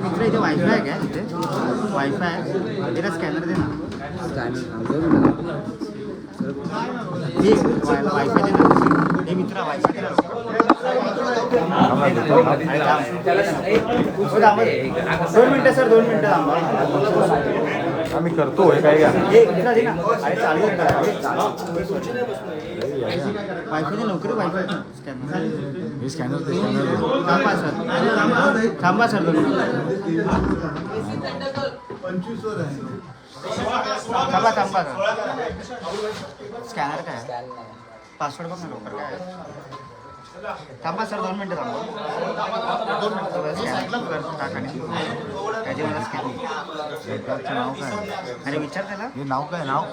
मित्र इथे वायफाय आहे का? इथे वायफाय आहे, जरा स्कॅनर दे ना. वायफाय दे ना. हे मित्र वायफाय दे ना. 2 मिनिटं सर, 2 मिनिटं थांबा. आम्ही करतोय काय का? अरे चालू आहे. वायफाय दे लवकर, वायफाय स्कॅनर. हे स्कॅनर ते थांबा सर, थांबा सर 2 मिनिटं. थांबा थांबा. स्कॅनर काय आहे? पासवर्ड बघ ना लवकर काय आहे. थांबा सर 2 मिनिटं थांबा. 2 मिनिटं टाकाने त्याचे मला स्कॅन. नाव काय? अरे विचार त्याला. हे नाव काय? नाव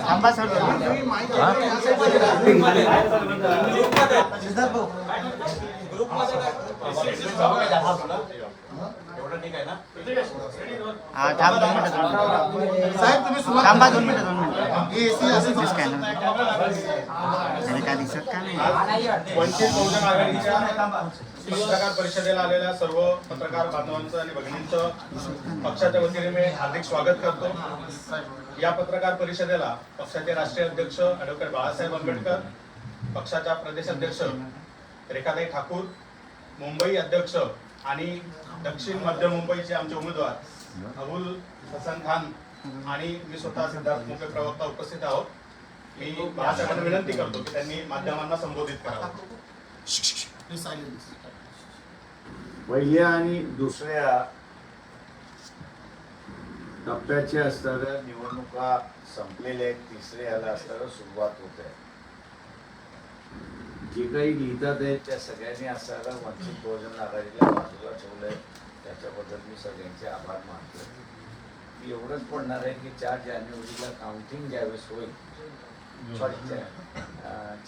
थांबा सर 2 मिनिटं. हा थांब 2 मिनिटं. थांबा 2 मिनिटं. स्कॅनर आणि काय दिसत का नाही. वंचित बहुजन आघाडीच्या पत्रकार परिषदेला आलेल्या सर्व पत्रकार बांधवांचं आणि भगिनींचं पक्षाच्या वतीने मी हार्दिक स्वागत करतो. या पत्रकार परिषदेला पक्षाचे राष्ट्रीय अध्यक्ष ॲडव्होकेट बाळासाहेब आंबेडकर, पक्षाच्या प्रदेशाध्यक्ष रेखाताई ठाकूर, मुंबई अध्यक्ष आणि दक्षिण मध्य मुंबईचे आमचे उमेदवार अबुल हसन खान आणि मी स्वतः सिद्धार्थ मुखे प्रवक्ता उपस्थित आहोत. मी बाळासाहेबांना विनंती करतो की त्यांनी माध्यमांना संबोधित करावं. पहिल्या आणि दुसऱ्या टप्प्याच्या असणाऱ्या निवडणुका संपलेल्या आहेत. तिसऱ्याला असणारा सुरुवात होत आहे. जे काही लिहितात आहेत त्या सगळ्यांनी असणारा वंचित बहुजन आघाडीला बाजूला ठेवलंय, त्याच्याबद्दल मी सगळ्यांचे आभार मानतो. मी एवढंच पडणार आहे की 4 जानेवारीला काउंटिंग ज्यावेळेस होईल, सॉरी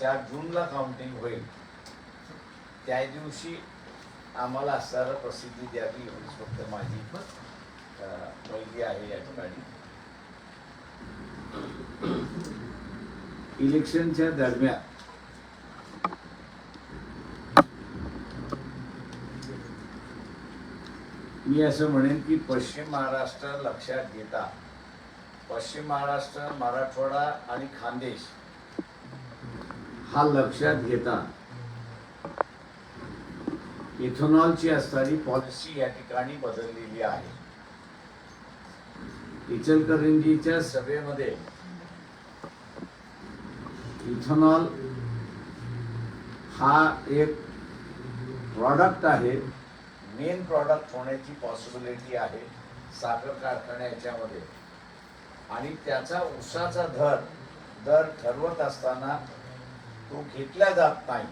4 जूनला काउंटिंग होईल, त्या दिवशी आम्हाला असणारा प्रसिद्धी द्यावी एवढीच फक्त माझी पहिली आहे. या ठिकाणी इलेक्शनच्या दरम्यान मी असं म्हणेन की पश्चिम महाराष्ट्र लक्षात घेता, पश्चिम महाराष्ट्र, मराठवाडा आणि खानदेश हा लक्षात घेता इथेनॉलची असणारी पॉलिसी या ठिकाणी बदललेली आहे. इचलकरंजीच्या सभेमध्ये इथेनॉल हा एक प्रॉडक्ट आहे, मेन प्रॉडक्ट होण्याची पॉसिबिलिटी आहे साखर कारखाना याच्यामध्ये. आणि त्याचा ऊसाचा दर ठरवत असताना तो घेतला जात नाही.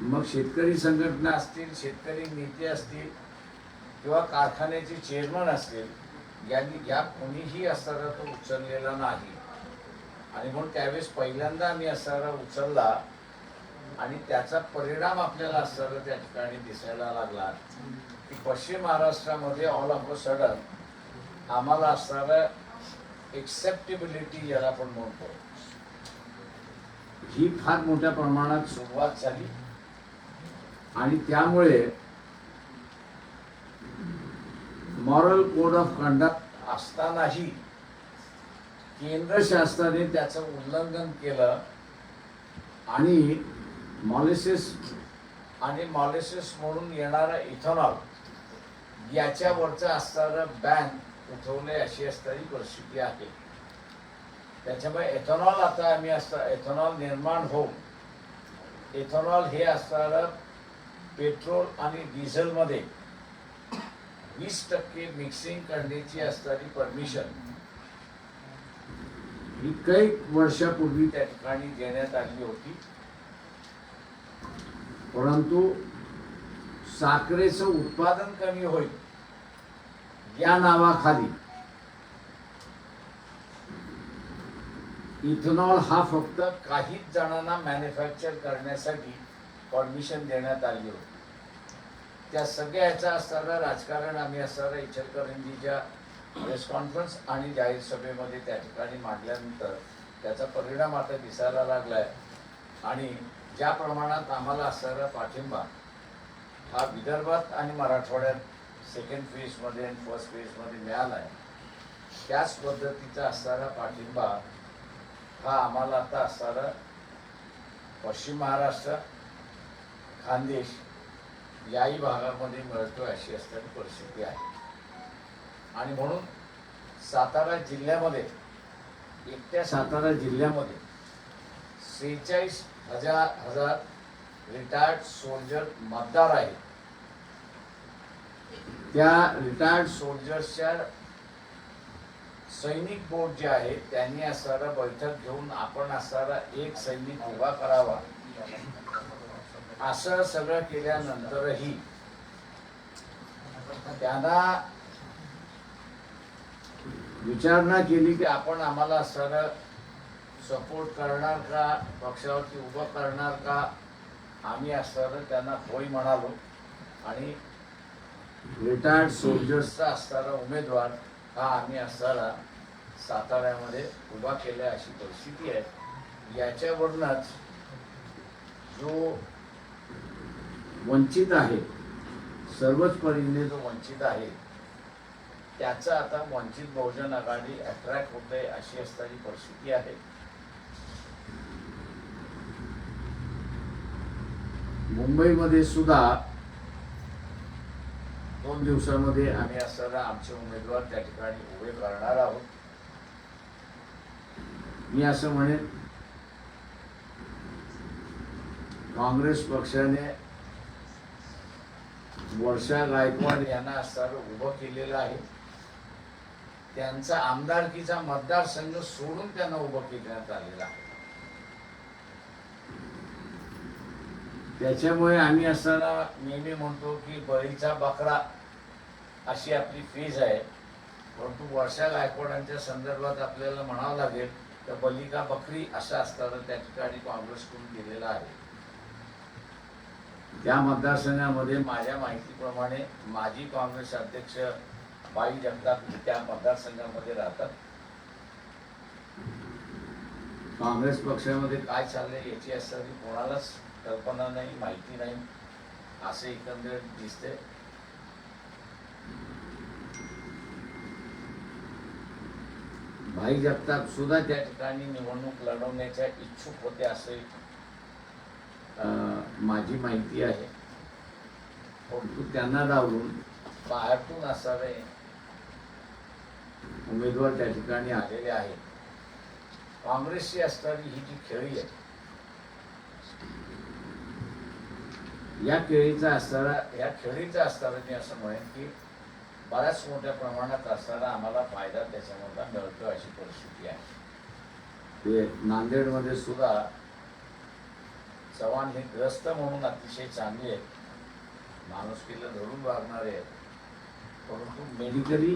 मग शेतकरी संघटना असतील, शेतकरी नेते असतील किंवा कारखान्याचे चेअरमन असतील, यांनी या कोणीही असणारा तो उचललेला नाही. आणि म्हणून त्यावेळेस पहिल्यांदा आम्ही असणारा उचलला आणि त्याचा परिणाम आपल्याला असणारा त्या ठिकाणी दिसायला लागला की पश्चिम महाराष्ट्रामध्ये ऑल ऑफ अ सडन आम्हाला असणारा एक्सेप्टेबिलिटी ज्याला आपण म्हणतो ही फार मोठ्या प्रमाणात सुरुवात झाली. आणि त्यामुळे मॉरल कोड ऑफ कंडक्ट असतानाही केंद्र शासनाने त्याचं उल्लंघन केलं आणि मॉलिसिस म्हणून येणारा इथेनॉल याच्यावरचं असणारं बॅन उठवणे अशी असणारी परिस्थिती आहे. त्याच्यामुळे एथेनॉल आता आम्ही एथेनॉल निर्माण होऊन एथेनॉल हे असणारं पेट्रोल आणि डिझेलमध्ये 20% मिक्सिंग करण्याची असणारी परमिशन ही काही वर्षापूर्वी त्या ठिकाणी देण्यात आली होती. परंतु साखरेचं उत्पादन कमी होईल या नावाखाली इथेनॉल हा फक्त काहीच जणांना मॅन्युफॅक्चर करण्यासाठी परमिशन देण्यात आली होती. त्या सगळ्याचा असताना राजकारण आम्ही असताना इचलकरंजीच्या प्रेस कॉन्फरन्स आणि जाहीर सभेमध्ये त्या ठिकाणी मांडल्यानंतर त्याचा परिणाम आता दिसायला लागलाय. आणि ज्या प्रमाणात आम्हाला असणारा पाठिंबा हा विदर्भात आणि मराठवाड्यात सेकंड फेजमध्ये आणि फर्स्ट फेजमध्ये मिळाला आहे, त्याच पद्धतीचा असणारा पाठिंबा हा आम्हाला आता असणारा पश्चिम महाराष्ट्र, खानदेश याही भागामध्ये मिळतो अशी असणारी परिस्थिती आहे. आणि म्हणून सातारा जिल्ह्यामध्ये, एकट्या सातारा जिल्ह्यामध्ये 46,000 रिटायर्ड सोल्जर मतदार आहेत. त्या रिटायर्ड सोल्जर्सच्या सैनिक बोर्ड जे आहे त्यांनी असणारा बैठक घेऊन आपण असणारा एक सैनिक उभा करावा असं सगळं केल्यानंतरही त्यांना विचारणा केली की आपण आम्हाला असणारा सपोर्ट करणार का, पक्षावरती उभं करणार का. आम्ही असणारं त्यांना होय म्हणालो आणि रिटायर्ड सोल्जर्सचा असणारा उमेदवार हा आम्ही असणारा साताऱ्यामध्ये उभा केला अशी परिस्थिती आहे. याच्यावरूनच जो वंचित आहे, सर्वच परीने जो वंचित आहे त्याचा आता वंचित बहुजन आघाडी अट्रॅक्ट होते अशी असणारी परिस्थिती आहे. मुंबईमध्ये सुद्धा 2 दिवसामध्ये आम्ही असणारा आमचे उमेदवार त्या ठिकाणी उभे करणार आहोत. मी असं म्हणेन, काँग्रेस पक्षाने वर्षा गायकवाड यांना असणारं उभं केलेलं आहे. त्यांचा आमदारकीचा मतदारसंघ सोडून त्यांना उभं करण्यात आलेला आहे. त्याच्यामुळे आम्ही असताना नेहमी म्हणतो की बळीचा बकरा अशी आपली फेज आहे. परंतु वर्षा गायकवाडांच्या संदर्भात आपल्याला म्हणावं लागेल तर बली का बकरी असं असताना त्या ठिकाणी काँग्रेसकडून दिलेलं आहे. त्या मतदारसंघामध्ये माझ्या माहितीप्रमाणे माजी काँग्रेस अध्यक्ष बाई जगताप त्या मतदारसंघामध्ये राहतात. काँग्रेस पक्षामध्ये काय चाललंय याची असणारी कोणालाच कल्पना नाही, माहिती नाही असे एकंदरीत दिसते. भाई जगताप सुद्धा त्या ठिकाणी निवडणूक लढवण्याच्या इच्छुक होते असे माझी माहिती आहे. परंतु त्यांना डावलून बाहेरतून असावे उमेदवार त्या ठिकाणी आलेले आहेत. काँग्रेसची असणारी ही जी खेळी आहे, या खेळीचा असणारा मी असं म्हणेन की बऱ्याच मोठ्या प्रमाणात असणारा आम्हाला फायदा त्याच्यामधला मिळतो अशी परिस्थिती आहे. ते नांदेडमध्ये सुद्धा चव्हाण हे ग्रस्त म्हणून अतिशय चांगले आहेत, माणुसकीला धरून वागणारे आहेत. परंतु मेडिकली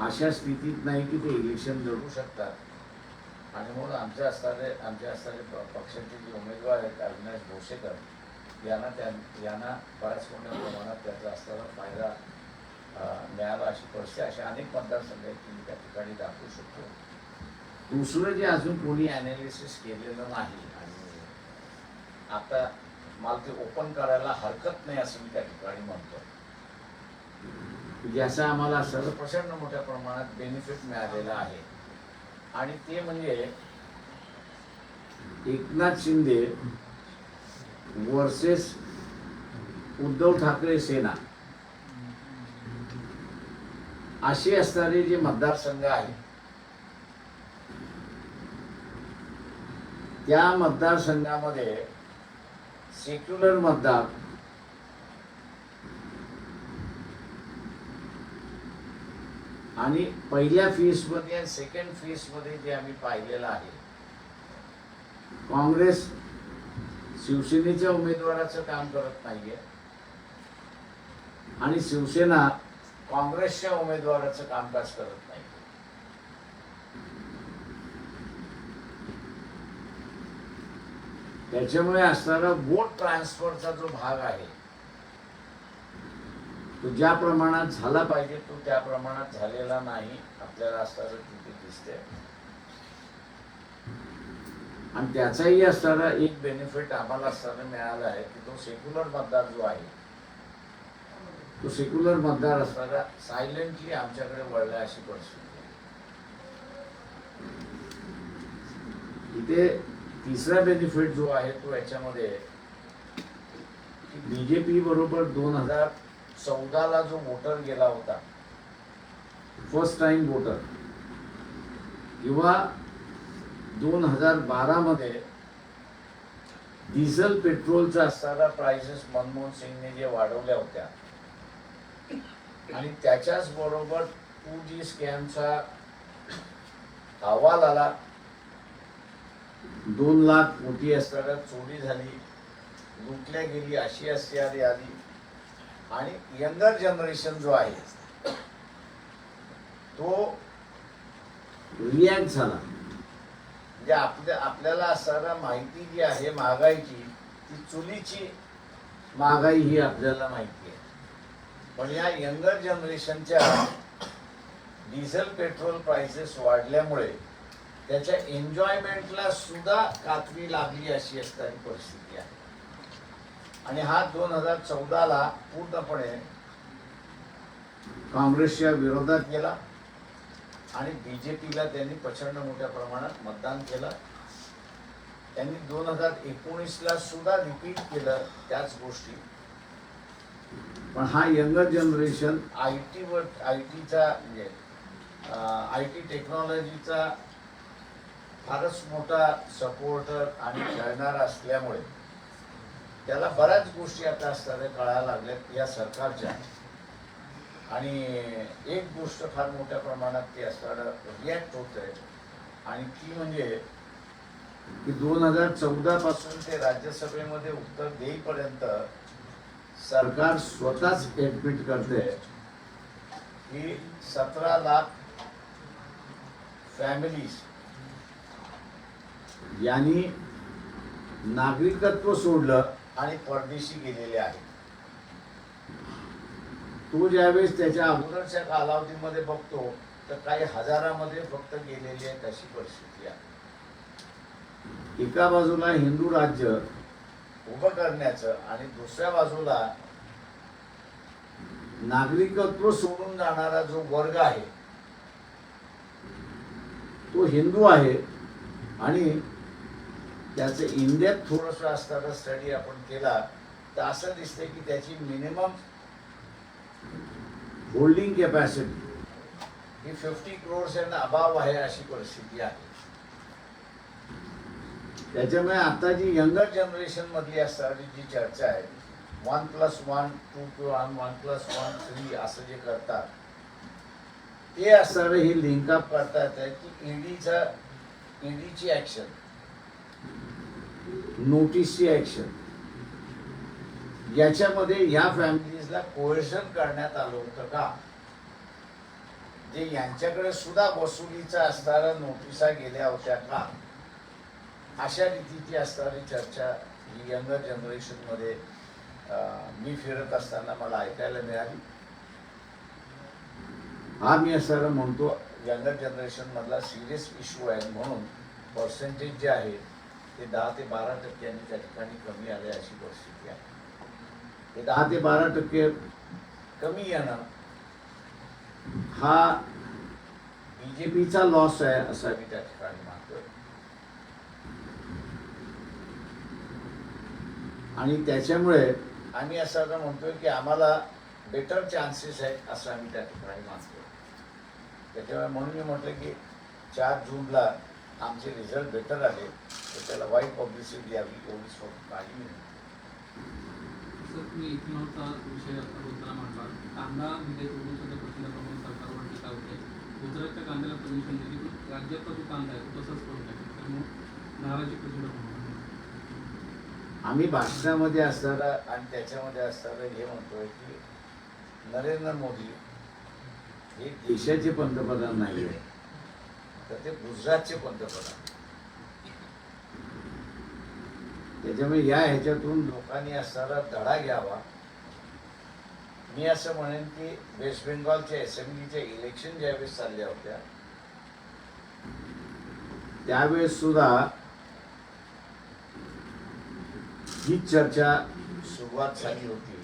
अशा स्थितीत नाही की ते इलेक्शन लढू शकतात. आणि म्हणून आमच्या असणारे पक्षाचे जे उमेदवार आहेत अविनाश भोसेकर यांना बऱ्याच मोठ्या प्रमाणात त्याचा असणारा फायदा मिळाला अशी परिस्थिती अशा अनेक मतदारसंघ आहेत की मी त्या ठिकाणी दाखवू शकतो. दुसरं जे अजून कोणी ॲनालिसिस केलेलं नाही आणि आता मला ते ओपन करायला हरकत नाही असं मी त्या ठिकाणी म्हणतो, ज्याचा आम्हाला सर्व प्रचंड मोठ्या प्रमाणात बेनिफिट मिळालेला आहे. आणि ते म्हणजे एकनाथ शिंदे वर्सेस उद्धव ठाकरे सेना असे असणारे जे मतदारसंघ आहेत त्या मतदारसंघामध्ये सेक्युलर मतदार आणि पहिल्या फेजमध्ये आणि सेकंड फेजमध्ये जे आम्ही पाहिलेलं आहे, काँग्रेस शिवसेनेच्या उमेदवाराचं काम करत नाहीये आणि शिवसेना काँग्रेसच्या उमेदवाराचं कामकाज करत नाही. त्याच्यामुळे असणारा वोट ट्रान्सफरचा जो भाग आहे तो ज्या प्रमाणात झाला पाहिजे तो त्या प्रमाणात झालेला नाही आपल्याला असणारं तिथे दिसते. आणि त्याचाही असणारा एक बेनिफिट आम्हाला असताना मिळाला आहे की तो सेक्युलर मतदार जो आहे तो सेक्युलर मतदार असणारा सायलेंटली आमच्याकडे वळला अशी परिस्थिती आहे. इथे तिसरा बेनिफिट जो आहे तो याच्यामध्ये बीजेपी बरोबर 2014ला जो वोटर गेला होता फर्स्ट टाइम वोटर किंवा 2012 मध्ये डिझेल पेट्रोलचा असणारा प्राइसेस मनमोहन सिंगने जे वाढवल्या होत्या आणि त्याच्याच बरोबर 2G स्कॅमचा अहवाल आला, 2 लाख कोटी असणारा चोरी झाली, लुटल्या गेली अशी असणारी आली आणि यंगर जनरेशन जो आहे तो रिॲक्ट झाला. म्हणजे आपल्याला असणारा माहिती जी आहे महागाईची ती चुलीची महागाई ही आपल्याला माहिती आहे, पण या यंगर जनरेशनच्या डिझेल पेट्रोल प्राइसेस वाढल्यामुळे त्याच्या एन्जॉयमेंटला सुद्धा कात्री लागली अशी असणारी परिस्थिती आहे. आणि हा 2014ला पूर्णपणे काँग्रेसच्या विरोधात गेला आणि बीजेपीला त्यांनी प्रचंड मोठ्या प्रमाणात मतदान केलं. त्यांनी 2019ला सुद्धा रिपीट केलं त्याच गोष्टी. पण हा यंगर जनरेशन आयटीचा म्हणजे IT टेक्नॉलॉजीचा फारच मोठा सपोर्टर आणि खेळणारा असल्यामुळे त्याला बऱ्याच गोष्टी आता असणाऱ्या कळायला लागल्यात या सरकारच्या. आणि एक गोष्ट फार मोठ्या प्रमाणात ते असणारं रिॲक्ट होत आहे आणि ती म्हणजे की 2014 पासून ते राज्यसभेमध्ये उत्तर देईपर्यंत सरकार स्वतःच ऍडमिट करते की 17 लाख फॅमिलीज यांनी नागरिकत्व सोडलं आणि परदेशी गेलेले आहेत. तो ज्यावेळेस त्याच्या अगोदरच्या कालावधीमध्ये बघतो तर काही हजारामध्ये फक्त गेलेली आहेत अशी परिस्थिती आहे. एका बाजूला हिंदू राज्य उभं करण्याचं आणि दुसऱ्या बाजूला नागरिकत्व सोडून जाणारा जो वर्ग आहे तो हिंदू आहे आणि त्याचं इंडियात थोडंसं असणारा स्टडी आपण केला तर असं दिसतंय की त्याची minimum holding capacity he 50 crores and above आहे अशी परिस्थिती आहे. त्याच्यामुळे आता जी यंगर जनरेशन मधली असणारी जी चर्चा आहे 1+1 2 1+1 3 असं जे करतात ते असणारं हे लिंकअप करता येत की ईडीची ऍक्शन, नोटीसची ऍक्शन याच्यामध्ये या फॅमिलीजला कोहेशन करण्यात आलं होतं का, जे यांच्याकडे सुद्धा वसुलीचा असणाऱ्या नोटिसा गेल्या होत्या का, अशा रीतीची असणारी चर्चा ही यंगर जनरेशन मध्ये मी फिरत असताना मला ऐकायला मिळाली. हा मी असं म्हणतो यंगर जनरेशन मधला सिरियस इश्यू आहे म्हणून पर्सेंटेज जे आहे ते 10 ते 12% त्या ठिकाणी कमी आले अशी परिस्थिती आहे. ते 10 ते 12% कमी येणं हा बीजेपीचा लॉस आहे असा मी त्या ठिकाणी मानतोय. आणि त्याच्यामुळे आम्ही असं म्हणतोय की आम्हाला बेटर चान्सेस आहेत असं आम्ही त्या ठिकाणी मानतोय. त्याच्यामुळे म्हणून मी म्हटलं की 4 जूनला आमचे रिझल्ट बेटर आले तर त्याला वाईट पब्लिसिटी द्यावी एवढीच फक्त काही नाही. सर तुम्ही इथेनॉलचा विषय आता बोलताना म्हटला कांदा म्हणजे प्रदूषणाच्या प्रचंड प्रमाणात सरकारवर टीका होते. गुजरातच्या कांद्याला परमिशन दिली पण राज्यातला जो कांदा आहे तो तसंच करून टाकेल त्यामुळे नाराजी प्रचंड प्रमाणात. आम्ही भाषणामध्ये असणारा आणि त्याच्यामध्ये असणारं हे म्हणतोय की नरेंद्र मोदी हे देशाचे पंतप्रधान नाही आहे तर ते गुजरातचे पंतप्रधान. त्याच्यामुळे या ह्याच्यातून लोकांनी असणारा धडा घ्यावा. मी असं म्हणेन की वेस्ट बेंगॉलच्या असेंब्लीच्या इलेक्शन ज्यावेळेस चालल्या होत्या त्यावेळेस सुद्धा ही चर्चा सुरुवात झाली होती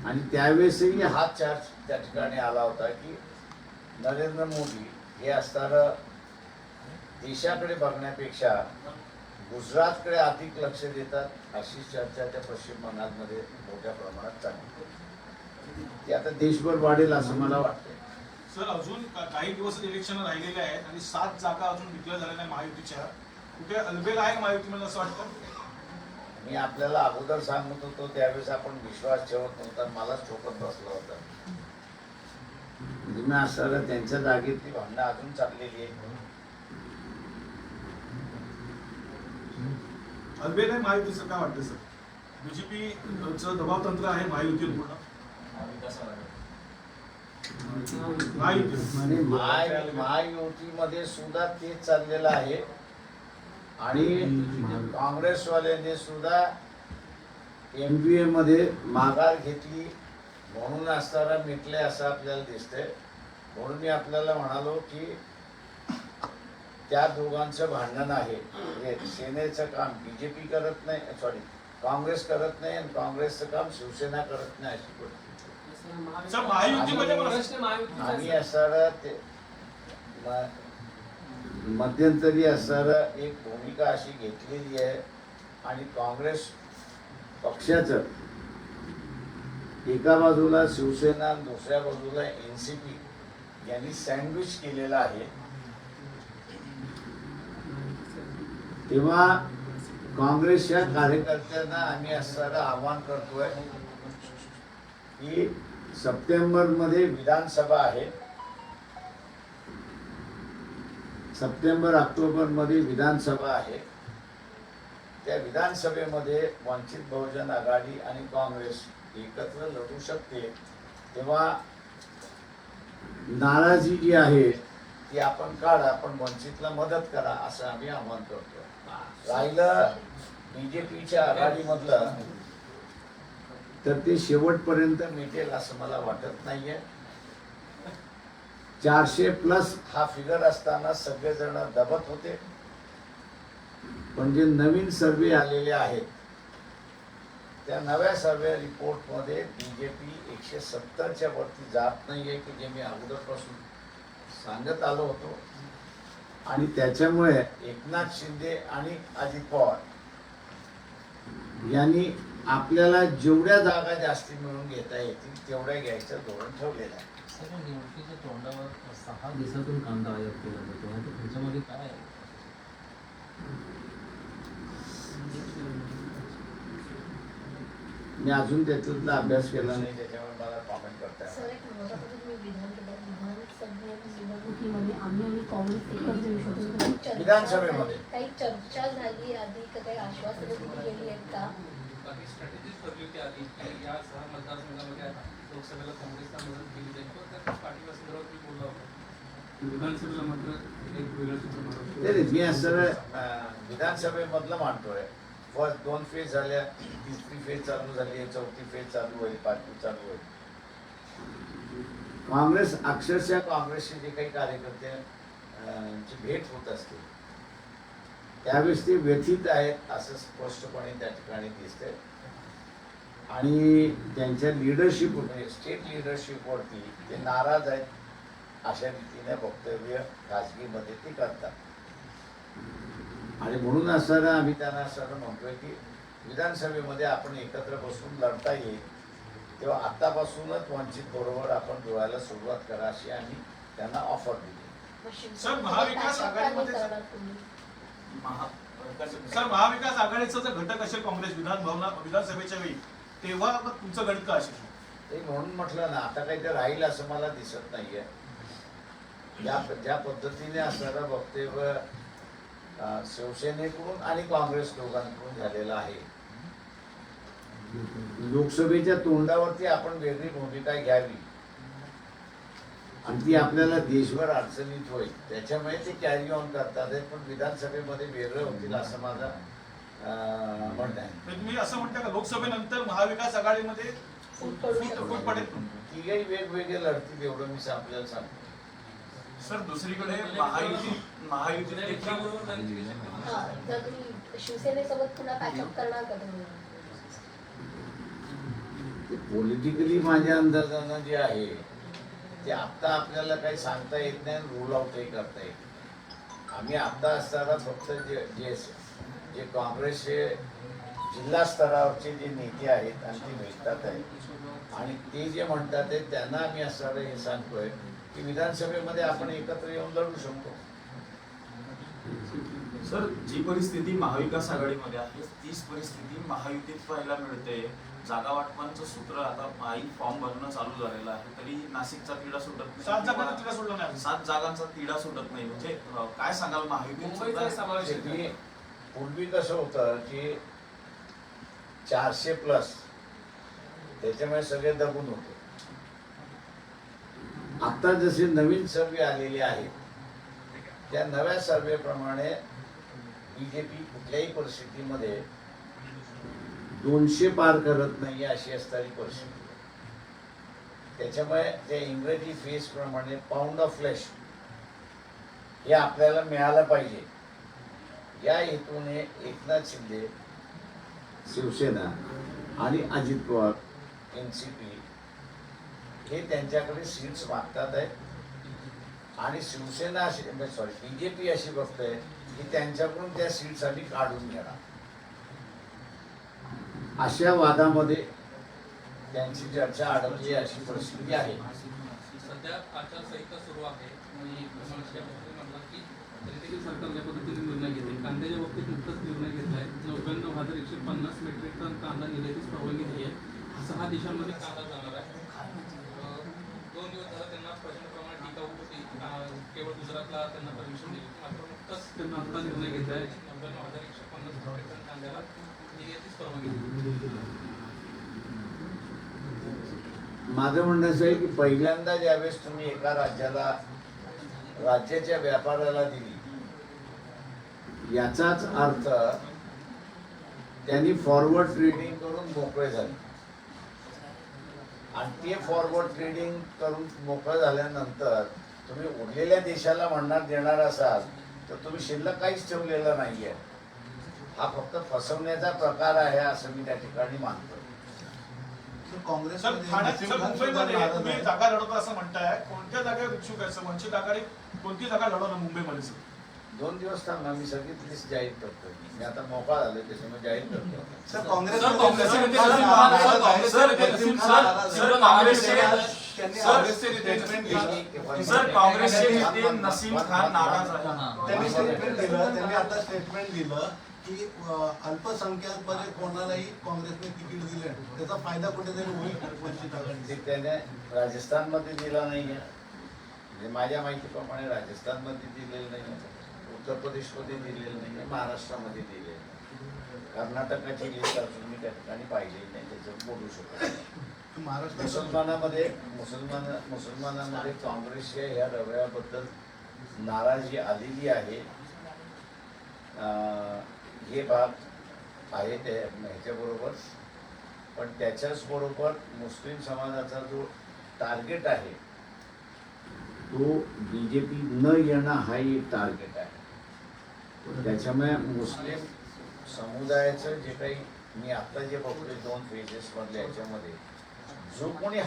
आणि त्यावेळेसही हा चार्ज त्या ठिकाणी आला होता की नरेंद्र मोदी हे असणारं देशाकडे बघण्यापेक्षा गुजरातकडे अधिक लक्ष देतात अशी चर्चा त्या पश्चिम बंगालमध्ये मोठ्या प्रमाणात चालली. ती आता देशभर वाढेल असं मला वाटतंय. सर अजून काही दिवस इलेक्शन राहिलेले आहेत आणि 7 जागा अजून डिक्लेअर झाल्या नाही महायुतीच्या. कुठे अलबेल आहे महायुतीमध्ये असं वाटतं? मी आपल्याला अगोदर सांगत होतो त्यावेळेस आपण विश्वास ठेवत नव्हता, मलाच ठोकत बसला होता. म्हणजे मी असं त्यांच्या जागेतली भांडणं अजून चाललेली आहे. अलबेल आहे महायुतीचं काय वाटतं सर? बीजेपीचं दबाव तंत्र आहे महायुतीवर पूर्ण. महायुतीमध्ये सुद्धा तेच चाललेलं आहे आणि काँग्रेसवाल्यांनी सुद्धा MBA मध्ये माघार घेतली म्हणून असताना मिटले असं आपल्याला दिसतंय. म्हणून मी आपल्याला म्हणालो की त्या दोघांचं भांडण आहे. म्हणजे सेनेचं काम बीजेपी करत नाही, सॉरी काँग्रेस करत नाही आणि काँग्रेसचं काम शिवसेना करत नाही अशी परिस्थिती. आणि असणारा ते मध्यंतरी असणारा एक भूमिका अशी घेतलेली आहे आणि काँग्रेस पक्षाचं एका बाजूला शिवसेना दुसऱ्या बाजूला NCP यांनी सँडविच केलेलं आहे. तेव्हा काँग्रेसच्या कार्यकर्त्यांना आम्ही असणारं आवाहन करतोय की सप्टेंबरमध्ये विधानसभा आहे. सप्टेंबर ऑक्टोबरमध्ये विधानसभा आहे. त्या विधानसभेमध्ये वंचित बहुजन आघाडी आणि काँग्रेस एकत्र लढू शकते. तेव्हा नाराजी जी आहे ती आपण काढा, पण वंचितला मदत करा असं आम्ही आवाहन करतो. राहिलं बीजेपीच्या आघाडीमधलं तर ते शेवटपर्यंत मिटेल असं मला वाटत नाहीये. 400+ हा फिगर असताना सगळेजण दबत होते, पण जे नवीन सर्वे आलेले आहेत त्या नव्या सर्वे रिपोर्टमध्ये बीजेपी 170च्या वरती जात नाहीये की जे मी अगोदरपासून सांगत आलो होतो. आणि त्याच्यामुळे एकनाथ शिंदे आणि अजित पवार यांनी आपल्याला जेवढ्या जागा जास्ती मिळून घेता येतील तेवढ्या घ्यायचं धोरण ठेवलेलं आहे. निवडणुकीच्या तोंडावर 6 दिवसातून कांदा आयात केला जातो आणि त्याच्यामध्ये काय आहे? मी अजून त्याच्यातला अभ्यास केला नाही, त्याच्यावर मला कॉमेंट करता सर, एक महत्त्वाचं तुम्ही विधान केलं. विधानसभा निवडणुकीमध्ये आम्ही आणि काँग्रेस एकत्र येऊ शकतो. विधानसभेमध्ये काही चर्चा झाली आधी का काही आश्वासनं दिली गेली आहेत का? बाकी स्ट्रॅटेजी ठरली होती आधी की या 6 मतदारसंघामध्ये लोकसभेला काँग्रेसला मदत केली जाईल किंवा त्या पाठिंबा संदर्भात मी बोललो होतो. विधानसभेला मात्र एक वेगळं चित्र मारलं. मी असं विधानसभेमधलं मांडतोय. फर्स्ट 2 फेज झाल्या, 3री फेज चालू झाली आहे, 4थी फेज चालू होईल, 5वी चालू होईल. काँग्रेस अक्षरशः काँग्रेसचे जे काही कार्यकर्ते ची भेट होत असते त्यावेळेस ते व्यथित आहेत असं स्पष्टपणे त्या ठिकाणी दिसतंय. आणि त्यांच्या लिडरशिप स्टेट लिडरशिपवरती ते नाराज आहेत अशा रीतीने वक्तव्य खाजगीमध्ये ते करतात. आणि म्हणून असताना आम्ही त्यांना असं म्हणतोय की विधानसभेमध्ये आपण एकत्र बसून लढता येईल, तेव्हा आतापासूनच वंचित बरोबर आपण जुळायला सुरुवात करा अशी आम्ही त्यांना ऑफर दिली. सर, महाविकास आघाडीमध्ये महाविकास आघाडीचा जर घटक असेल काँग्रेस विधानसभेच्या वेळी, तेव्हा मग तुमचं गणित का असेल? ते म्हणून म्हटलं ना, आता काही ते राहील असं मला दिसत नाहीये. ज्या पद्धतीने असणारं वक्तव्य शिवसेनेकडून आणि काँग्रेस दोघांकडून झालेलं आहे, लोकसभेच्या तोंडावरती आपण वेगळी भूमिका घ्यावी आणि ती आपल्याला देशभर अडचणीत होईल त्याच्यामुळे ते कॅरी ऑन करतात आहेत, पण विधानसभेमध्ये वेगळं होतील असं माझं म्हणणं आहे. म्हणजे तुम्ही असं म्हणता का लोकसभेनंतर महाविकास आघाडीमध्ये फूट पडू शकतो. फूट पडेल? तिघही वेगवेगळे लढतील एवढं मी आपल्याला सांगतो. सर दुसरीकडे महायुती हा, जर तुम्ही शिवसेनेसोबत पुन्हा पॅचअप करणार का तुम्ही? पॉलिटिकली माझ्या अंदाजानं जे आहे ते आत्ता आपल्याला काही सांगता येत नाही, रूल आउटही करता येत नाही. आम्ही आत्ता असताना फक्त जे काँग्रेसचे जिल्हा स्तरावरचे जे नेते आहेत आणि ते भेटतात आहेत आणि ते जे म्हणतात ते त्यांना आम्ही असताना हे सांगतोय की विधानसभेमध्ये आपण एकत्र येऊन लढू शकतो. सर जी परिस्थिती महाविकास आघाडीमध्ये आहे तीच परिस्थिती महायुतीत पाहायला मिळते. जागा वाटपांचं सूत्र आता फॉर्म भरणं चालू झालेलं आहे तरी नाशिकचा तिढा सुटत नाही. 7 जागांचा तिढा सुटला नाही. 7 जागांचा तिढा सुटत नाही. म्हणजे काय सांगाल मुंबईचा समावेश आहे. महायुतीत? पूर्वी कसं होतं की 400+ त्याच्यामुळे सगळे दबून होते. आता जसे नवीन सर्वे आलेले आहेत त्या नव्या सर्वेप्रमाणे बीजेपी कुठल्याही परिस्थितीमध्ये 200 पार करत नाही अशी असणारी परिस्थिती. त्याच्यामुळे त्या इंग्रजी फेस प्रमाणे पाऊंड ऑफ फ्लेश हे आपल्याला मिळालं पाहिजे या हेतूने एकनाथ शिंदे शिवसेना आणि अजित पवार NCP हे त्यांच्याकडे सीट्स मागतात आहेत आणि शिवसेना BJP अशी बघतोय की त्यांच्याकडून त्या सीटसाठी काढून घेणार. अशा वादामध्ये त्यांची चर्चा अडकली अशी परिस्थिती आहे. सध्या आचारसंहिता सुरू आहे आणि म्हटलं की तरी देखील सरकार ज्या पद्धतीने निर्णय घेते कांद्याच्या बाबतीत नुकताच निर्णय घेतला आहे. 99,150 मेट्रिक टन कांदा निर्यातीस परवानगी दिली आहे. 6 देशांमध्ये कांदा जाणार आहे. 2 दिवस झाला त्यांना प्रचंड टीका होत होती. केवळ गुजरातला त्यांना परमिशन दिली मात्र नुकताच त्यांना आता निर्णय घेतला आहे. 99,150 मेट्रिक टन कांद्याला निर्यातीस परवानगी दिली. माझं म्हणणं असं आहे की पहिल्यांदा ज्यावेळेस तुम्ही एका राज्याच्या व्यापाऱ्याला दिली याचाच अर्थ त्यांनी फॉरवर्ड ट्रेडिंग करून मोकळे झाले आणि ते फॉरवर्ड ट्रेडिंग करून मोकळं झाल्यानंतर तुम्ही उरलेल्या देशाला देणार असाल तर तुम्ही शिल्लक काहीच ठेवलेलं नाहीये. हा फक्त फसवण्याचा प्रकार आहे असं मी त्या ठिकाणी मानतो. सर मुंबईमध्ये तुम्ही जागा लढवता असं म्हणताय, कोणत्या जागेवर इच्छुक आहे? वंचित आघाडी कोणती जागा लढवणार मुंबईमध्ये सर? 2 दिवस थांबा, मी सगळीच लिस्ट जाहीर करतो. मी आता मोकळा झालोय त्याच्यामुळे जाहीर करतो. सर काँग्रेसचे नेते नसीम खान नाराज आहे. त्यांनी आता स्टेटमेंट दिलं की अल्पसंख्याकमध्ये कोणालाही काँग्रेसने तिकीट दिले त्याचा फायदा कुठेतरी होईल वंचित आघाडी. त्याने राजस्थानमध्ये दिला नाहीये, म्हणजे माझ्या माहितीप्रमाणे राजस्थानमध्ये दिलेलं नाही, उत्तर प्रदेशमध्ये दिलेलं नाही, महाराष्ट्रामध्ये दिलेलं नाही. कर्नाटकाची लिस्ट अजून मी त्या ठिकाणी पाहिलेली नाही, त्याच्यावर बोलू शकत नाही. मुसलमानांमध्ये काँग्रेसच्या ह्या रवैयाबद्दल नाराजी आलेली आहे. हे भाग आहे ते ह्याच्याबरोबर, पण त्याच्याच बरोबर मुस्लिम समाजाचा जो टार्गेट आहे तो BJP न येणं हा एक टार्गेट आहे. त्याच्यामुळे मुस्लिम समुदायाचं जे काही मी आता जे बघतोय 2 फेजेस मधल्या याच्यामध्ये जो कोणी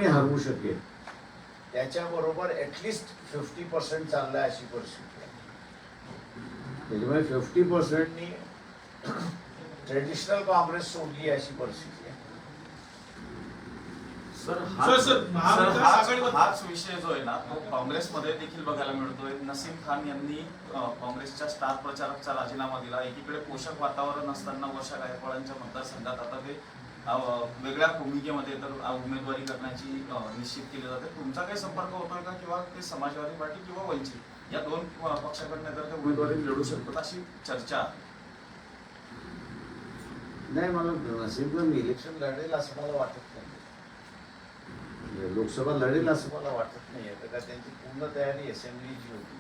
हरवू शकेल त्याच्याबरोबर ॲटलिस्ट 50% चाललाय अशी परिस्थिती आहे. त्याच्यामुळे 50%नी ट्रेडिशनल काँग्रेस सोडली अशी परिस्थिती आहे. सर हाच विषय जो आहे ना तो काँग्रेसमध्ये देखील बघायला मिळतोय. नसीम खान यांनी काँग्रेसच्या स्टार प्रचारकचा राजीनामा दिला. एकीकडे पोषक वातावरण असताना वर्षा गायकवाडांच्या मतदारसंघात आता ते वेगळ्या भूमिकेमध्ये तर उमेदवारी करण्याची निश्चित केली जाते. तुमचा काही संपर्क होतोय का किंवा ते समाजवादी पार्टी किंवा वंचित या 2 पक्षाकडनं तर ते उमेदवारी लढू शकतात अशी चर्चा आहे? नाही, मला नसीब इलेक्शन लढेल असं मला वाटत नाही. लोकसभा लढेल असं मला वाटत नाही आहे का त्यांची पूर्ण तयारी असेंब्लीची होती.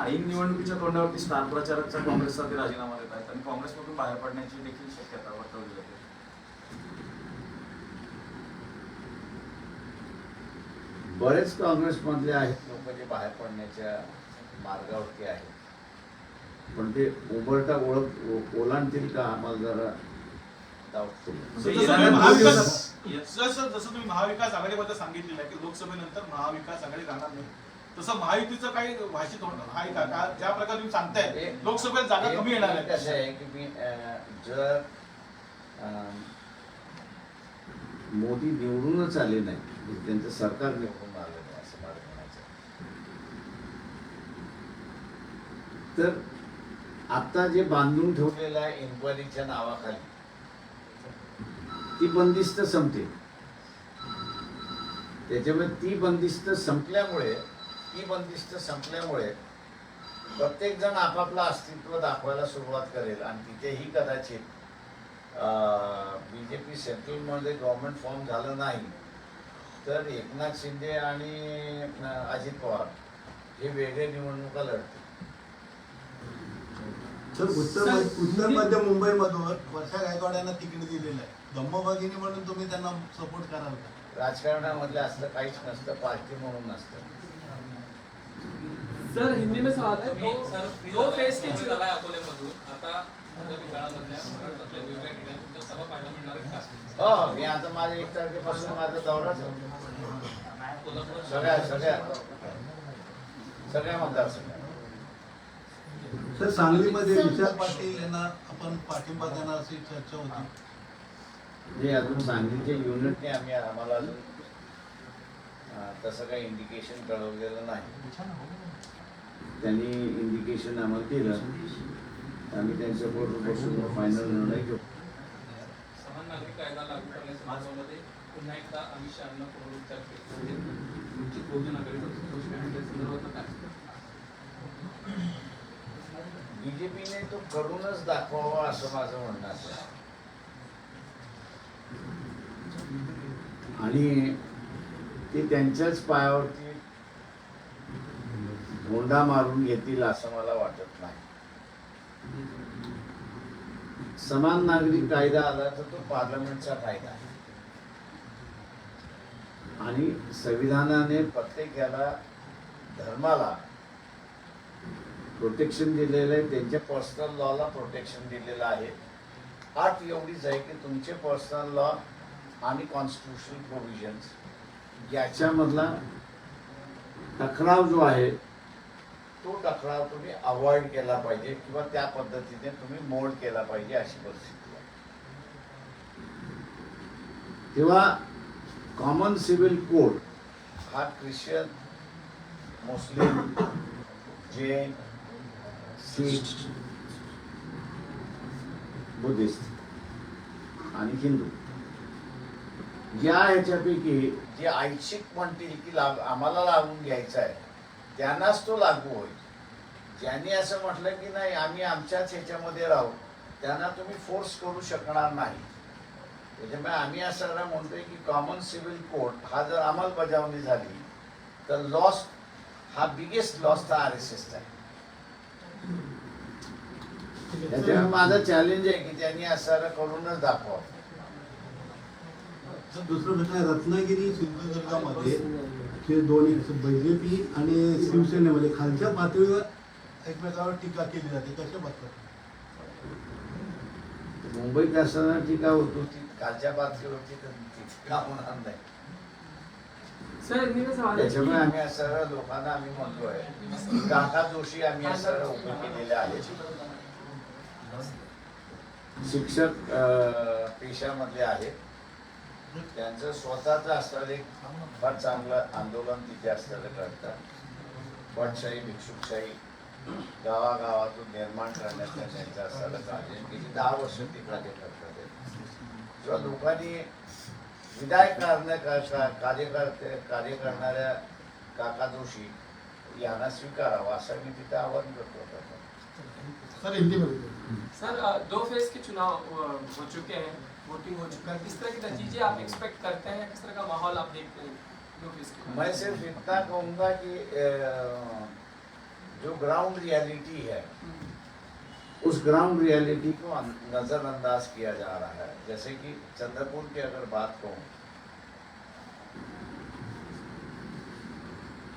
ऐन निवडणुकीच्या तोंडावरती स्टार प्रचारकचा काँग्रेसचा ते राजीनामा देत आहेत आणि काँग्रेसमधून बाहेर पडण्याची देखील शक्यता वर्तवली जाते. बरेच काँग्रेसमधले आहेत लोक जे बाहेर पडण्याच्या मार्गावरती आहेत, पण ते उंबरठा ओलांडतील का आम्हाला जरा डाऊटफुल. जसं तुम्ही महाविकास आघाडीबद्दल सांगितलेलं आहे की लोकसभेनंतर महाविकास आघाडी राहणार नाही, तसं महायुतीचं काही भाषित आहे का? ज्या प्रकारे तुम्ही सांगताय लोकसभेत जागा कमी येणार आहे. कसं आहे की मी जर मोदी निवडूनच आले नाही, म्हणजे त्यांचं सरकार निवडून आलं नाही असं मला म्हणायचं. तर आता जे बांधून ठेवलेलं आहे इन्क्वायरीच्या नावाखाली, ती बंदिस्त संपते. त्याच्यामुळे ती बंदिस्त संपल्यामुळे प्रत्येक जण आपापलं अस्तित्व दाखवायला सुरुवात करेल आणि तिथेही कदाचित बीजेपी सेंट्रलमध्ये गव्हर्नमेंट फॉर्म झालं नाही तर एकनाथ शिंदे आणि अजित पवार हे वेगळे निवडणुका लढतील. सर उत्तर मध्य मुंबईमधून वर्षा गायकवाड यांना तिकीट दिलेलं आहे, धम्मभगिनी म्हणून तुम्ही त्यांना सपोर्ट कराल का? राजकारणामधलं असलं काहीच नसतं, पार्टी म्हणून नसतं. सर हिंदी में सवाल है. दो फेज के चुनाव आहे अकोल्यामधून आता विकारामधल्या महाराष्ट्रातल्या वेगवेगळ्या ठिकाणी तुमच्या सभा पाहायला मिळणार आहेत का? हो, मी आता माझ्या 1 तारखेपासून माझा दौराच सगळ्या मतदारसंघात. सर सांगलीमध्ये विशाल पाटील यांना आपण पाठिंबा देणार अशी चर्चा होती. म्हणजे अजून सांगलीच्या युनिटने आम्हाला अजून तसं काही इंडिकेशन कळवलेलं नाही. त्यांनी इंडिकेशन आम्हाला केलं, आम्ही त्यांच्याबरोबर बसून फायनल निर्णय घेऊ. समान नागरिक कायदा लागू करण्यासंदर्भामध्ये पुन्हा एकदा अमित शहांना पुनरुच्चार केले. तुमची बहुजन आघाडीचा घोषणा आहे त्या संदर्भात काय? बीजेपीने तो करूनच दाखवावा असं माझं म्हणणं आहे. आणि ते त्यांच्याच पायावरती धोंडा मारून घेतील असं मला वाटत नाही. समान नागरिक कायदा आला तर तो पार्लमेंटचा कायदा आहे आणि संविधानाने प्रत्येक याला धर्माला प्रोटेक्शन दिलेलं आहे, त्यांच्या पर्सनल लॉला प्रोटेक्शन दिलेलं आहे. अट एवढीच आहे की तुमचे पर्सनल लॉ आणि कॉन्स्टिट्यूशनल प्रोव्हिजन्स याच्यामधला टकराव जो आहे तो टकराव तुम्ही अवॉइड केला पाहिजे किंवा त्या पद्धतीने तुम्ही मोल्ड केला पाहिजे अशी परिस्थिती आहे. तेव्हा कॉमन सिव्हिल कोड हा ख्रिश्चन, मुस्लिम, जैन, शीख, बुद्धिस्ट आणि हिंदू या ह्याच्यापैकी जे ऐच्छिक म्हणतील की आम्हाला लागून घ्यायचं आहे त्यांनाच तो लागू होईल. ज्यांनी असं म्हटलं की नाही आम्ही आमच्याच ह्याच्यामध्ये राहू त्यांना तुम्ही फोर्स करू शकणार नाही. त्याच्यामुळे आम्ही असं म्हणतोय की कॉमन सिव्हिल कोड हा जर अंमलबजावणी झाली तर लॉस हा बिगेस्ट लॉस तर RSS आहे. त्याच्यामुळे माझं चॅलेंज आहे की त्यांनी असं करूनच दाखवा. दुसरं प्रश्न आहे, रत्नागिरी सिंधुदुर्गामध्ये हे दोन्ही बीजेपी आणि शिवसेनेमध्ये खालच्या पातळीवर एकमेकावर टीका केली जाते, कशा बघतात? मुंबईत असताना टीका होत होती, कालच्या पातळीवरती टीका होणार नाही. सर हिंदी में सवाल है. त्याच्यामुळे आम्ही असं लोकांना आम्ही म्हणतोय की काका जोशी आम्ही असं उभे केलेले आहेत. शिक्षक पेशामधले आहेत, त्यांचं स्वतःच असणारं एक फार चांगलं आंदोलन तिथे असलेलं करतात. पटशाही, भिक्षुकशाही गावागावातून निर्माण करण्याचं त्यांचं असलेलं कार्य गेली 10 वर्ष ते कार्य करतात. किंवा लोकांनी विधायक कार्य करणाऱ्या काका जोशी यांना स्वीकारावं असं मी तिथे आवाहन करतो. सर हिंदी में सर 2 फेज के चुनाव हो चुके हैं. वोटिंग हो चुका है, किस तरह के नतीजे आप एक्सपेक्ट करते हैं, किस तरह का माहौल आप देखते हैं दो फेज के? मैं सिर्फ इतना कहूँगा कि जो ग्राउंड रियलिटी है उस ग्राउंड रियलिटी को नज़रअंदाज किया जा रहा है। जैसे कि चंद्रपुर की अगर बात कहूँ,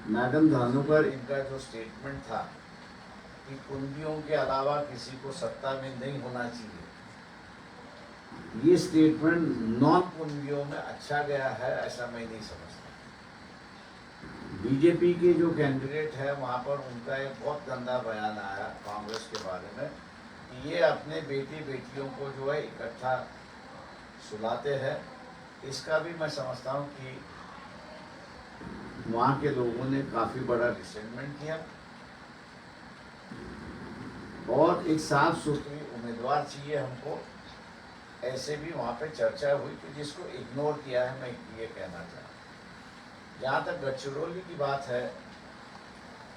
मैडम धानोकर इनका जो स्टेटमेंट था कि कुंबियों के अलावा किसी को सत्ता में नहीं होना चाहिए, ये स्टेटमेंट नॉन कुंबियों में अच्छा गया है ऐसा मैं नहीं समझता। बीजेपी के जो कैंडिडेट है वहाँ पर उनका एक बहुत गंदा बयान आया कांग्रेस के बारे में कि ये अपने बेटी बेटियों को जो है इकट्ठा सुलाते हैं। इसका भी मैं समझता हूँ कि वहाँ के लोगों ने काफ़ी बड़ा रिसेंटमेंट किया और एक साफ सुथरी उम्मीदवार चाहिए हमको। ऐसे भी वहाँ पे चर्चा हुई कि जिसको इग्नोर किया है, मैं ये कहना चाहता हूँ। जहाँ तक गढ़चिरौली की बात है,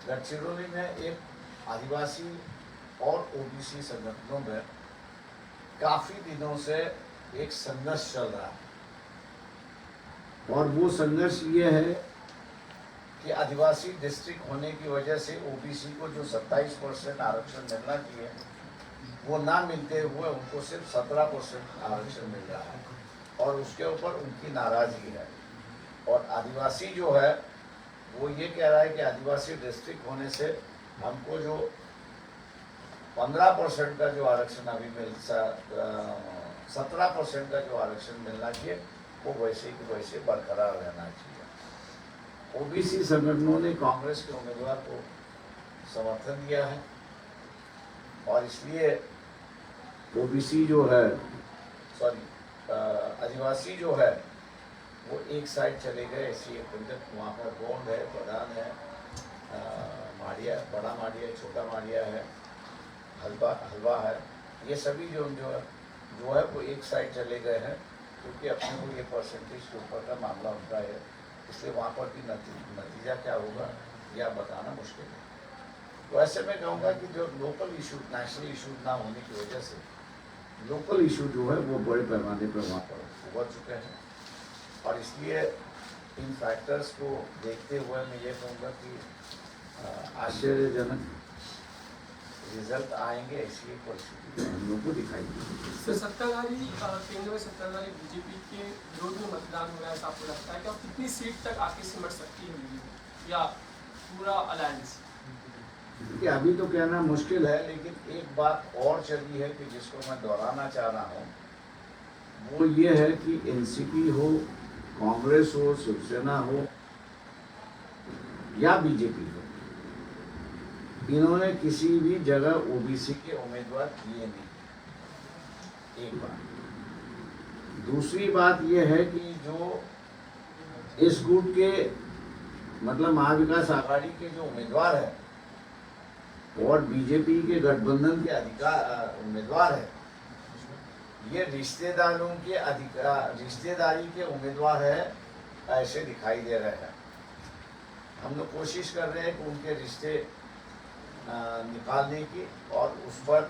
गढ़चिरौली में एक आदिवासी और ओबीसी संगठनों में काफ़ी दिनों से एक संघर्ष चल रहा है और वो संघर्ष ये है कि आदिवासी डिस्ट्रिक्ट होने की वजह से ओबीसी को जो 27% आरक्षण मिलना चाहिए वो ना मिलते हुए उनको सिर्फ 17% आरक्षण मिल रहा है और उसके ऊपर उनकी नाराजगी है। और आदिवासी जो है वो ये कह रहा है कि आदिवासी डिस्ट्रिक्ट होने से हमको जो 15% का जो आरक्षण अभी 17% का जो आरक्षण मिलना चाहिए वो वैसे कि वैसे बरकरार रहना चाहिए। ओबीसी संगठनों ने कांग्रेस के उम्मीदवार को समर्थन दिया है और इसलिए ओबीसी जो है आदिवासी जो है वो एक साइड चले गए। ऐसी वहाँ पर गोंड है, प्रधान है, माड़िया, बड़ा माड़िया, छोटा माड़िया है, हलवा है, ये सभी जो है वो एक साइड चले गए हैं क्योंकि अपने को ये परसेंटेज के ऊपर का मामला उनका है। इसलिए वहाँ पर भी नतीजा क्या होगा यह बताना मुश्किल है। तो ऐसे में कहूँगा कि जो लोकल इशू, नेशनल इशू ना होने की वजह से लोकल इशू जो है वो बड़े पैमाने पर वहाँ पर उभर चुके हैं और इसलिए इन फैक्टर्स को देखते हुए मैं ये कहूँगा कि आश्चर्यजनक रिजल्ट आएंगे। ऐसी एक परिस्थिति हम लोग को दिखाई दी। सर, सत्ताधारी केंद्र में सत्ताधारी बीजेपी के विरोध में मतदान हो रहा है, आपको लगता है कि अब कितनी सीट तक आके सिमट सकती है बीजेपी या पूरा अलायंस? कि अभी तो कहना मुश्किल है, लेकिन एक बात और चली है कि जिसको मैं दोहराना चाह रहा हूँ वो ये है कि एनसीपी हो, कांग्रेस हो, शिवसेना हो या बीजेपी हो, इन्होंने किसी भी जगह ओबीसी के उम्मीदवार किए नहीं। एक बात। दूसरी बात यह है कि जो इस गुट के मतलब महाविकास आघाड़ी के जो उम्मीदवार है और बीजेपी के गठबंधन के उम्मीदवार है, ये रिश्तेदारों के रिश्तेदारी के उम्मीदवार है ऐसे दिखाई दे रहे हैं। हम लोग कोशिश कर रहे हैं कि उनके रिश्ते निकालने की और उस पर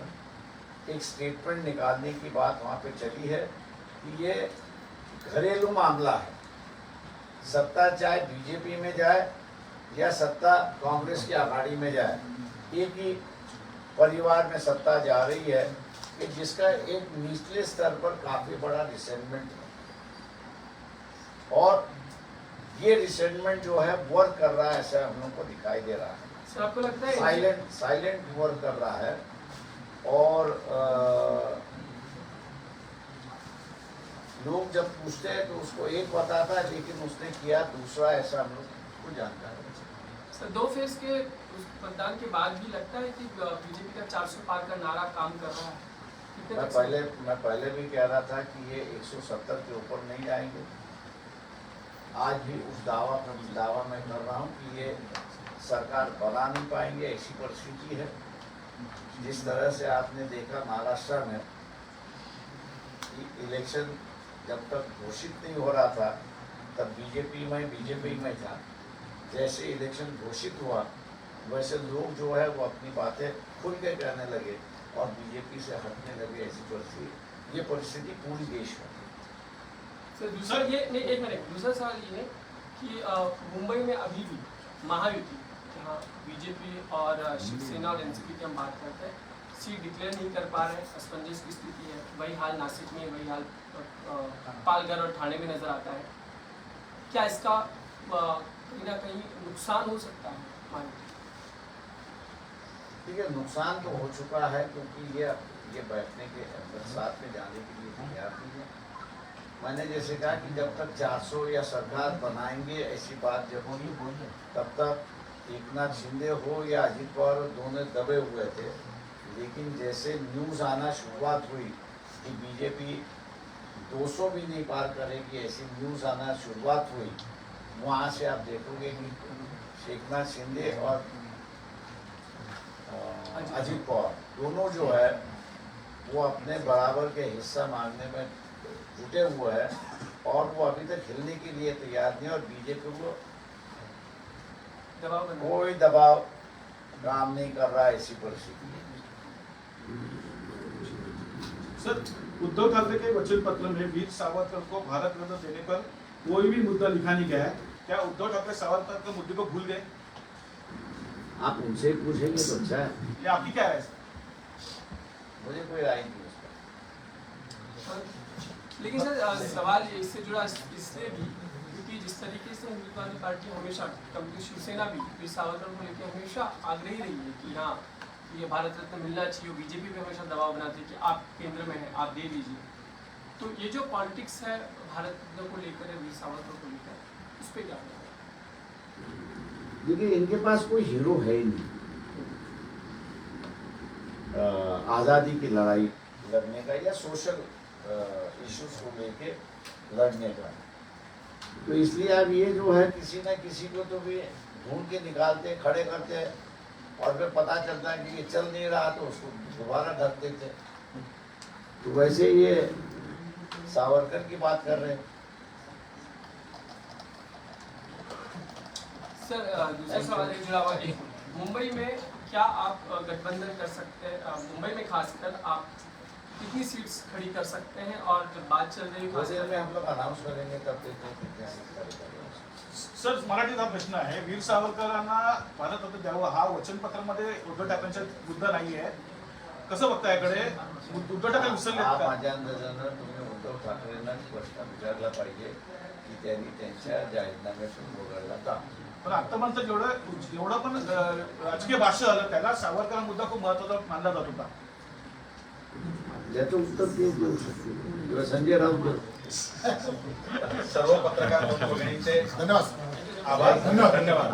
एक स्टेटमेंट निकालने की बात वहाँ पे चली है कि ये घरेलू मामला है। सत्ता चाहे बीजेपी में जाए या सत्ता कांग्रेस की आघाड़ी में जाए, एक ही परिवार में सत्ता जा रही है कि जिसका एक निचले स्तर पर काफ़ी बड़ा रिसेंटमेंट है और ये रिसेंटमेंट जो है वर्क कर रहा है ऐसा हम लोग को दिखाई दे रहा है। सर, आपको लगता है साइलेंट वर्क कर रहा है और लोग जब पूछते हैं तो उसको एक बताता है लेकिन उसने किया दूसरा, ऐसा हम लोग को जानकारी है। सर, दो फेज के मतदान के बाद भी लगता है कि बीजेपी का 400 पार का नारा काम कर रहा है? मैं पहले भी कह रहा था कि ये 170 के ऊपर नहीं जाएंगे। आज भी उस दावा मैं कर रहा हूँ कि ये सरकार बना नहीं पाएंगे, ऐसी परिस्थिति है। जिस तरह से आपने देखा महाराष्ट्र में इलेक्शन जब तक घोषित नहीं हो रहा था तब बीजेपी में था। जैसे इलेक्शन घोषित हुआ वैसे लोग जो है वो अपनी बातें खुल के कहने लगे और बीजेपी से हटने लगे। ऐसी परिस्थिति, ये परिस्थिति पूरी देश में तो दूसरा ये नहीं, एक मिनट, दूसरा सवाल ये है कि मुंबई में अभी भी महायुति, जहाँ बीजेपी और शिवसेना और एनसीपी की हम बात करते हैं, सीट डिक्लेयर नहीं कर पा रहे हैं, असमंजस की स्थिति है। वही हाल नासिक में, वही हाल पालघर और ठाणे में नजर आता है। क्या इसका कहीं ना कहीं नुकसान हो सकता है महायुति? ठीक है, नुकसान तो हो चुका है, क्योंकि ये बैठने के अंदर साथ में जाने के लिए तैयार नहीं है। मैंने जैसे कहा कि जब तक 400 या सरकार बनाएंगे ऐसी बात जब होगी, तब तक एकनाथ शिंदे हो या अजित पवार दोनों दबे हुए थे। लेकिन जैसे न्यूज़ आना शुरुआत हुई कि बीजेपी 200 भी नहीं पार करेगी, ऐसी न्यूज़ आना शुरुआत हुई, वहाँ से आप देखोगे कि एकनाथ शिंदे और अजित पवार दोनों जो है वो अपने बराबर के हिस्सा मांगने में जुटे हुए हैं और वो अभी तक हिलने के लिए तैयार नहीं। और बीजेपी को कोई दबाव काम नहीं कर रहा है ऐसी परिस्थिति में। सर, उद्धव ठाकरे के वचन पत्र में वीर सावरकर को भारत रत्न देने पर कोई भी मुद्दा लिखा नहीं गया है। क्या उद्धव ठाकरे सावरकर के मुद्दे को भूल गए? आप उनसे पूछेंगे तो अच्छा है, ये आपकी क्या है? मुझे कोई राय नहीं उसका। लेकिन सर सवाल इससे जुड़ा इसलिए भी क्योंकि जिस तरीके से हिंदुत्ववादी पार्टी हमेशा, कम्युनिस्ट शिवसेना भी वीर सावरकर को लेकर हमेशा आग्रही रही है कि हाँ ये भारत रत्न मिलना चाहिए। बीजेपी भी हमेशा दबाव बनाती है कि आप केंद्र में हैं, आप दे दीजिए। तो ये जो पॉलिटिक्स है भारत रत्न को लेकर है, वीर सावरकर को लेकर, उस पर क्या कहना है? देखिए, इनके पास कोई हीरो है ही नहीं आज़ादी की लड़ाई लड़ने का या सोशल इश्यूज को लेके लड़ने का। तो इसलिए अब ये जो है किसी न किसी को तो भी ढूंढ के निकालते, खड़े करते, और फिर पता चलता है कि ये चल नहीं रहा तो उसको दोबारा ढक देते। तो वैसे ये सावरकर की बात कर रहे हैं। सर दूसरा सवाल है जुड़ा हुआ एक, मुंबई में क्या आप गठबंधन कर सकते हैं? मुंबई में खासकर आप कितनी सीट्स खड़ी कर सकते हैं? और जब बात चल रही है में हम लोग अनाउंस करेंगे तब देखते हैं कितने सीट खड़ी करेंगे। सर, मराठीत हा प्रश्न आहे, वीर सावरकरांना भारत रत्न द्यावं हा वचनपत्रामध्ये उद्धव ठाकरेंचा मुद्दा नाही आहे. कसं बघता याकडे? उद्धव ठाकरे विसरले हा का? माझ्या अंदाजानं तुम्ही उद्धव ठाकरेंना प्रश्न विचारला पाहिजे की त्यांनी त्यांच्या जाहीरनाम्यातून वगळला का. पण आतापर्यंत जेवढं पण राजकीय भाष्य झालं त्याला सावरकर मुद्दा खूप महत्त्वाचा मानला जात होता. याचं उत्तर ते देऊ शकतो किंवा संजय राऊत देऊ. सर्व पत्रकार बंधू भगिनींचे आभार. धन्यवाद.